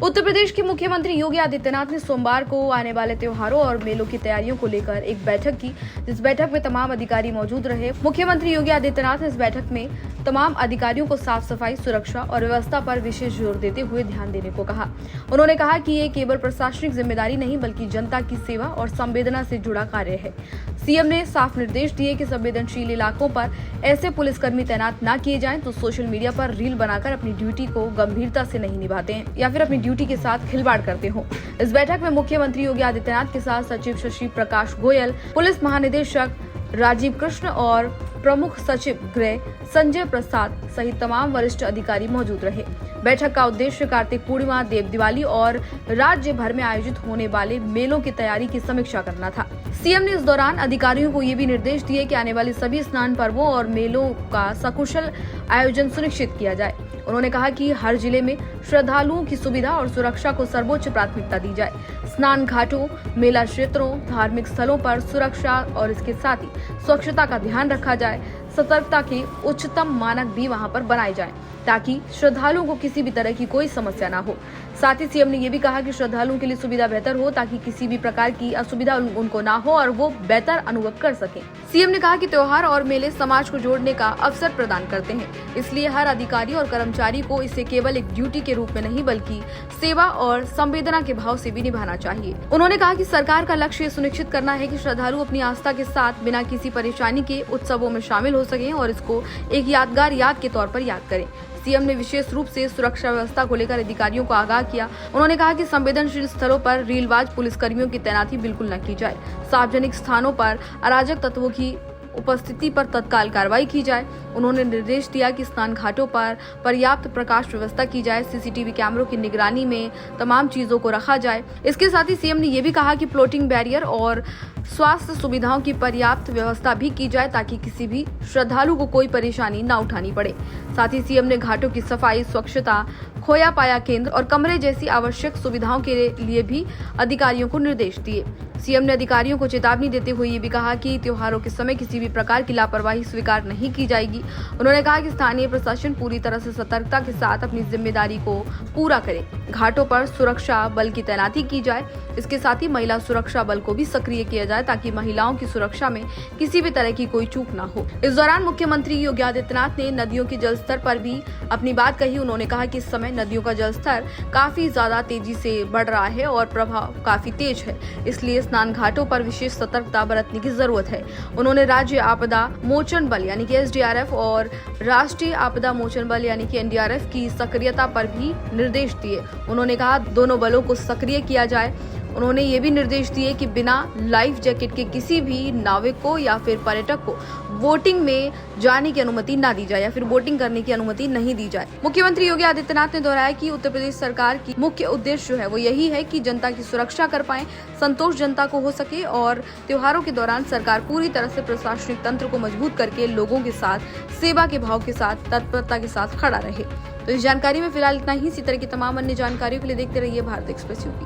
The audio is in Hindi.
उत्तर प्रदेश के मुख्यमंत्री योगी आदित्यनाथ ने सोमवार को आने वाले त्योहारों और मेलों की तैयारियों को लेकर एक बैठक की, जिस बैठक में तमाम अधिकारी मौजूद रहे। मुख्यमंत्री योगी आदित्यनाथ ने इस बैठक में तमाम अधिकारियों को साफ सफाई, सुरक्षा और व्यवस्था पर विशेष जोर देते हुए ध्यान देने को कहा। उन्होंने कहा कि ये केवल प्रशासनिक जिम्मेदारी नहीं बल्कि जनता की सेवा और संवेदना से जुड़ा कार्य है। सीएम ने साफ निर्देश दिए कि संवेदनशील इलाकों पर ऐसे पुलिसकर्मी तैनात न किए जाएं तो सोशल मीडिया पर रील बनाकर अपनी ड्यूटी को गंभीरता से नहीं निभाते हैं या फिर अपनी ड्यूटी के साथ खिलवाड़ करते हो। इस बैठक में मुख्यमंत्री योगी आदित्यनाथ के साथ सचिव शशि प्रकाश गोयल, पुलिस महानिदेशक राजीव कृष्ण और प्रमुख सचिव गृह संजय प्रसाद सहित तमाम वरिष्ठ अधिकारी मौजूद रहे। बैठक का उद्देश्य कार्तिक पूर्णिमा, देव दिवाली और राज्य भर में आयोजित होने वाले मेलों की तैयारी की समीक्षा करना था। सीएम ने इस दौरान अधिकारियों को ये भी निर्देश दिए कि आने वाले सभी स्नान पर्वों और मेलों का सकुशल आयोजन सुनिश्चित किया जाए। उन्होंने कहा कि हर जिले में श्रद्धालुओं की सुविधा और सुरक्षा को सर्वोच्च प्राथमिकता दी जाए। स्नान घाटों, मेला क्षेत्रों, धार्मिक स्थलों पर सुरक्षा और इसके साथ ही स्वच्छता का ध्यान रखा जाए। सतर्कता के उच्चतम मानक भी वहां पर बनाए जाएं ताकि श्रद्धालुओं को किसी भी तरह की कोई समस्या ना हो। साथ ही सीएम ने यह भी कहा कि श्रद्धालुओं के लिए सुविधा बेहतर हो ताकि किसी भी प्रकार की असुविधा उनको ना हो और वो बेहतर अनुभव कर सकें। सीएम ने कहा कि त्योहार और मेले समाज को जोड़ने का अवसर प्रदान करते हैं, इसलिए हर अधिकारी और कर्मचारी को इसे केवल एक ड्यूटी के रूप में नहीं बल्कि सेवा और संवेदना के भाव से भी निभाना चाहिए। उन्होंने कहा कि सरकार का लक्ष्य सुनिश्चित करना है कि श्रद्धालु अपनी आस्था के साथ बिना किसी परेशानी के उत्सवों में शामिल हो सकें और इसको एक यादगार याद के तौर पर याद करें। सीएम ने विशेष रूप से सुरक्षा व्यवस्था को लेकर अधिकारियों को आगाह किया। उन्होंने कहा कि संवेदनशील स्थलों पर रीलबाज पुलिसकर्मियों की तैनाती बिल्कुल न की जाए। सार्वजनिक स्थानों पर अराजक तत्वों की उपस्थिति पर तत्काल कार्रवाई की जाए। उन्होंने निर्देश दिया कि स्नान घाटों पर पर्याप्त प्रकाश व्यवस्था की जाए। सीसीटीवी कैमरों की निगरानी में तमाम चीजों को रखा जाए। इसके साथ ही सीएम ने यह भी कहा कि फ्लोटिंग बैरियर और स्वास्थ्य सुविधाओं की पर्याप्त व्यवस्था भी की जाए ताकि किसी भी श्रद्धालु को कोई परेशानी न उठानी पड़े। साथ ही सीएम ने घाटों की सफाई, स्वच्छता, खोया पाया केंद्र और कमरे जैसी आवश्यक सुविधाओं के लिए भी अधिकारियों को निर्देश दिए। सीएम ने अधिकारियों को चेतावनी देते हुए ये भी कहा कि त्योहारों के समय किसी भी प्रकार की लापरवाही स्वीकार नहीं की जाएगी। उन्होंने कहा कि स्थानीय प्रशासन पूरी तरह से सतर्कता के साथ अपनी जिम्मेदारी को पूरा करे। घाटों पर सुरक्षा बल की तैनाती की जाए। इसके साथ ही महिला सुरक्षा बल को भी सक्रिय किया जाए ताकि महिलाओं की सुरक्षा में किसी भी तरह की कोई चूक न हो। इस दौरान मुख्यमंत्री योगी आदित्यनाथ ने नदियों के जलस्तर पर भी अपनी बात कही। उन्होंने कहा कि इस समय नदियों का जलस्तर काफी ज्यादा तेजी से बढ़ रहा है और प्रभाव काफी तेज है, इसलिए स्नान घाटों पर विशेष सतर्कता बरतने की जरूरत है। उन्होंने राज्य आपदा मोचन बल यानी कि एसडीआरएफ और राष्ट्रीय आपदा मोचन बल यानी कि एनडीआरएफ की सक्रियता पर भी निर्देश दिए। उन्होंने कहा दोनों बलों को सक्रिय किया जाए। उन्होंने ये भी निर्देश दिए कि बिना लाइफ जैकेट के किसी भी नाविक को या फिर पर्यटक को बोटिंग में जाने की अनुमति ना दी जाए या फिर बोटिंग करने की अनुमति नहीं दी जाए। मुख्यमंत्री योगी आदित्यनाथ ने दोहराया कि उत्तर प्रदेश सरकार की मुख्य उद्देश्य जो है वो यही है कि जनता की सुरक्षा कर पाए, संतोष जनता को हो सके और त्योहारों के दौरान सरकार पूरी तरह से प्रशासनिक तंत्र को मजबूत करके लोगों के साथ सेवा के भाव के साथ तत्परता के साथ खड़ा रहे। तो इस जानकारी में फिलहाल इतना ही। इसी तरह की तमाम अन्य जानकारियों के लिए देखते रहिए भारत एक्सप्रेस यूपी।